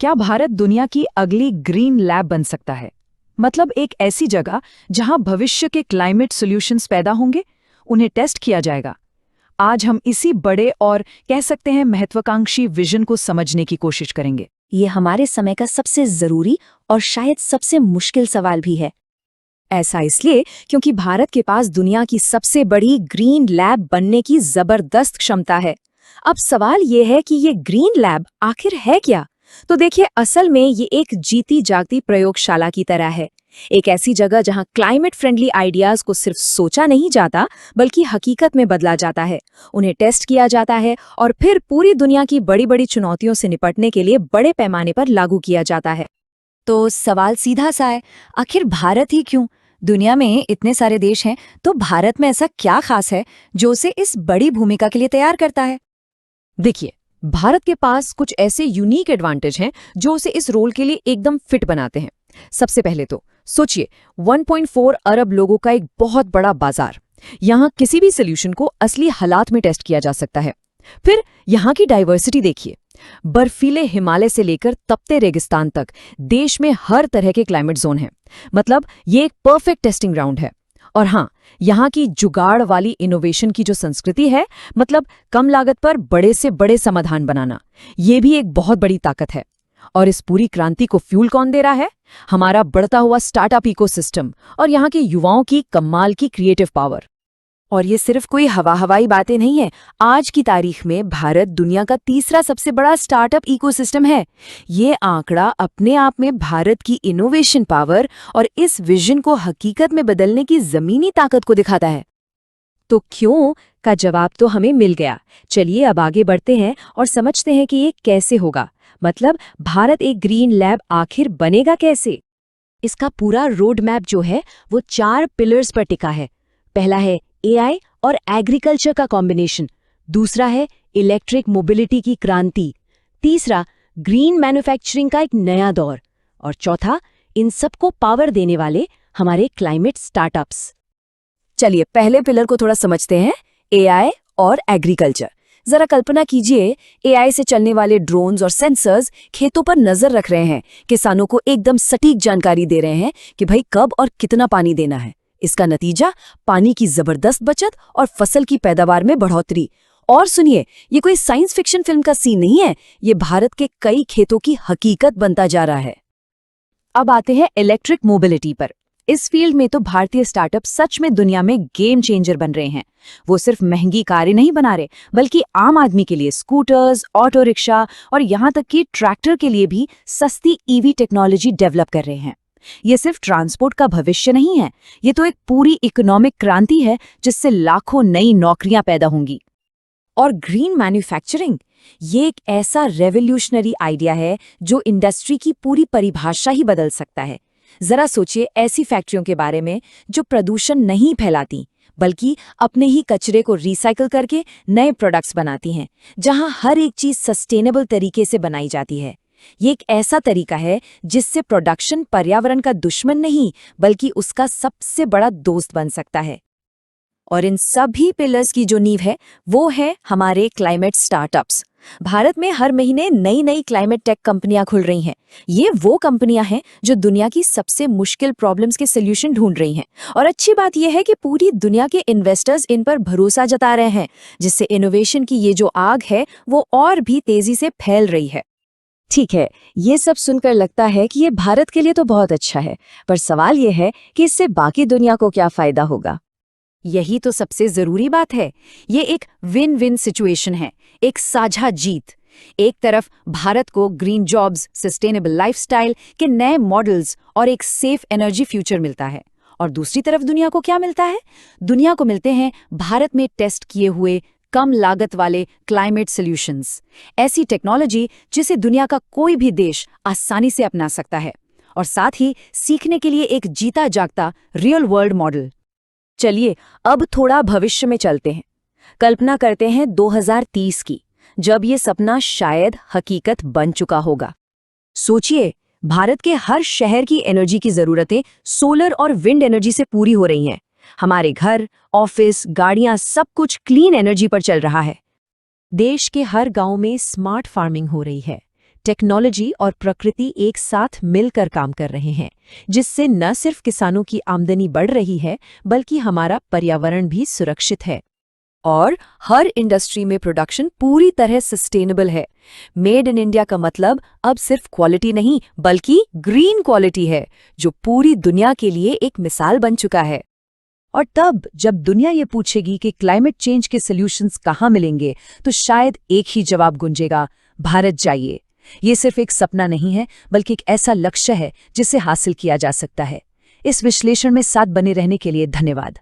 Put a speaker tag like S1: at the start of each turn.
S1: क्या भारत दुनिया की अगली ग्रीन लैब बन सकता है? मतलब एक ऐसी जगह जहां भविष्य के क्लाइमेट सॉल्यूशंस पैदा होंगे, उन्हें टेस्ट किया जाएगा। आज हम इसी बड़े और कह सकते हैं महत्वाकांक्षी विजन को समझने की कोशिश करेंगे।
S2: ये हमारे समय का सबसे जरूरी और शायद सबसे मुश्किल सवाल भी है। ऐसा इसलिए क्योंकि भारत के पास दुनिया की सबसे बड़ी ग्रीन लैब बनने की जबरदस्त क्षमता है। अब सवाल ये है कि ये ग्रीन लैब आखिर है क्या? तो देखिए, असल में ये एक जीती जागती प्रयोगशाला की तरह है। एक ऐसी जगह जहां क्लाइमेट फ्रेंडली आइडियाज को सिर्फ सोचा नहीं जाता, बल्कि हकीकत में बदला जाता है, उन्हें टेस्ट किया जाता है और फिर पूरी दुनिया की बड़ी बड़ी चुनौतियों से निपटने के लिए बड़े पैमाने पर लागू किया जाता है। तो सवाल सीधा सा है, आखिर भारत ही क्यों? दुनिया में इतने सारे देश हैं, तो भारत में ऐसा क्या खास है जो उसे इस बड़ी भूमिका के लिए तैयार करता है?
S1: देखिए, भारत के पास कुछ ऐसे यूनिक एडवांटेज हैं जो उसे इस रोल के लिए एकदम फिट बनाते हैं। सबसे पहले तो सोचिए, 1.4 अरब लोगों का एक बहुत बड़ा बाजार। यहाँ किसी भी सोल्यूशन को असली हालात में टेस्ट किया जा सकता है। फिर यहाँ की डाइवर्सिटी देखिए, बर्फीले हिमालय से लेकर तपते रेगिस्तान तक देश में हर तरह के क्लाइमेट जोन हैं। मतलब ये एक परफेक्ट टेस्टिंग ग्राउंड है। और हाँ, यहाँ की जुगाड़ वाली इनोवेशन की जो संस्कृति है, मतलब कम लागत पर बड़े से बड़े समाधान बनाना, ये भी एक बहुत बड़ी ताकत है। और इस पूरी क्रांति को फ्यूल कौन दे रहा है? हमारा बढ़ता हुआ स्टार्टअप इकोसिस्टम और यहाँ के युवाओं की कमाल की क्रिएटिव पावर।
S2: और ये सिर्फ कोई हवाई बातें नहीं है। आज की तारीख में भारत दुनिया का तीसरा सबसे बड़ा स्टार्टअप इकोसिस्टम है। ये आंकड़ा अपने आप में भारत की इनोवेशन पावर और इस विजन को हकीकत में बदलने की जमीनी ताकत को दिखाता है। तो क्यों का जवाब तो हमें मिल गया। चलिए अब आगे बढ़ते हैं और समझते हैं कि ये कैसे होगा। मतलब भारत एक ग्रीन लैब आखिर बनेगा कैसे? इसका पूरा रोड मैप जो है वो 4 पिलर्स पर टिका है। पहला है एआई और एग्रीकल्चर का कॉम्बिनेशन, दूसरा है इलेक्ट्रिक मोबिलिटी की क्रांति, तीसरा ग्रीन मैन्युफैक्चरिंग का एक नया दौर, और चौथा इन सबको पावर देने वाले हमारे क्लाइमेट स्टार्टअप्स। चलिए पहले पिलर को थोड़ा समझते हैं, एआई और एग्रीकल्चर। जरा कल्पना कीजिए, एआई से चलने वाले ड्रोन्स और सेंसर्स खेतों पर नजर रख रहे हैं, किसानों को एकदम सटीक जानकारी दे रहे हैं कि भाई कब और कितना पानी देना है। इसका नतीजा पानी की जबरदस्त बचत और फसल की पैदावार में बढ़ोतरी। और सुनिए, ये कोई साइंस फिक्शन फिल्म का सीन नहीं है, ये भारत के कई खेतों की हकीकत बनता जा रहा है। अब आते हैं इलेक्ट्रिक मोबिलिटी पर। इस फील्ड में तो भारतीय स्टार्टअप सच में दुनिया में गेम चेंजर बन रहे हैं। वो सिर्फ महंगी कारें नहीं बना रहे, बल्कि आम आदमी के लिए स्कूटर्स, ऑटो रिक्शा और यहाँ तक कि ट्रैक्टर के लिए भी सस्ती ईवी टेक्नोलॉजी डेवलप कर रहे हैं। ये सिर्फ ट्रांसपोर्ट का भविष्य नहीं है, ये तो एक पूरी इकोनॉमिक क्रांति है जिससे लाखों नई नौकरियां पैदा होंगी। और ग्रीन मैन्युफैक्चरिंग, ये एक ऐसा रेवोल्यूशनरी आइडिया है जो इंडस्ट्री की पूरी परिभाषा ही बदल सकता है। जरा सोचिए ऐसी फैक्ट्रियों के बारे में जो प्रदूषण नहीं फैलाती, बल्कि अपने ही कचरे को रिसाइकिल करके नए प्रोडक्ट्स बनाती हैं, जहां हर एक चीज सस्टेनेबल तरीके से बनाई जाती है। ये एक ऐसा तरीका है जिससे प्रोडक्शन पर्यावरण का दुश्मन नहीं, बल्कि उसका सबसे बड़ा दोस्त बन सकता है। और इन सभी पिलर्स की जो नींव है वो है हमारे क्लाइमेट स्टार्टअप्स। भारत में हर महीने नई नई क्लाइमेट टेक कंपनियां खुल रही हैं। ये वो कंपनियां हैं जो दुनिया की सबसे मुश्किल प्रॉब्लम्स के सॉल्यूशन ढूंढ रही हैं। और अच्छी बात यह है कि पूरी दुनिया के इन्वेस्टर्स इन पर भरोसा जता रहे हैं, जिससे इनोवेशन की ये जो आग है वो और भी तेजी से फैल रही है। ठीक है, ये सब सुनकर लगता है कि ये भारत के लिए तो बहुत अच्छा है, पर सवाल ये है कि इससे बाकी दुनिया को क्या फायदा होगा? यही तो सबसे जरूरी बात है। ये एक विन विन सिचुएशन है, एक साझा जीत। एक तरफ भारत को ग्रीन जॉब्स, सस्टेनेबल लाइफस्टाइल के नए मॉडल्स और एक सेफ एनर्जी फ्यूचर मिलता है, और दूसरी तरफ दुनिया को क्या मिलता है? दुनिया को मिलते हैं भारत में टेस्ट किए हुए कम लागत वाले क्लाइमेट सॉल्यूशंस, ऐसी टेक्नोलॉजी जिसे दुनिया का कोई भी देश आसानी से अपना सकता है, और साथ ही सीखने के लिए एक जीता जागता रियल वर्ल्ड मॉडल। चलिए अब थोड़ा भविष्य में चलते हैं। कल्पना करते हैं 2030 की, जब ये सपना शायद हकीकत बन चुका होगा। सोचिए, भारत के हर शहर की एनर्जी की जरूरतें सोलर और विंड एनर्जी से पूरी हो रही हैं। हमारे घर, ऑफिस, गाड़ियां, सब कुछ क्लीन एनर्जी पर चल रहा है। देश के हर गांव में स्मार्ट फार्मिंग हो रही है।
S1: टेक्नोलॉजी और प्रकृति एक साथ मिलकर काम कर रहे हैं, जिससे न सिर्फ किसानों की आमदनी बढ़ रही है बल्कि हमारा पर्यावरण भी सुरक्षित है।
S2: और हर इंडस्ट्री में प्रोडक्शन पूरी तरह सस्टेनेबल है। मेड इन इंडिया का मतलब अब सिर्फ क्वालिटी नहीं बल्कि ग्रीन क्वालिटी है, जो पूरी दुनिया के लिए एक मिसाल बन चुका है।
S1: और तब जब दुनिया ये पूछेगी कि क्लाइमेट चेंज के सॉल्यूशंस कहाँ मिलेंगे, तो शायद एक ही जवाब गूंजेगा, भारत जाइए। ये सिर्फ एक सपना नहीं है बल्कि एक ऐसा लक्ष्य है जिसे हासिल किया जा सकता है। इस विश्लेषण में साथ बने रहने के लिए धन्यवाद।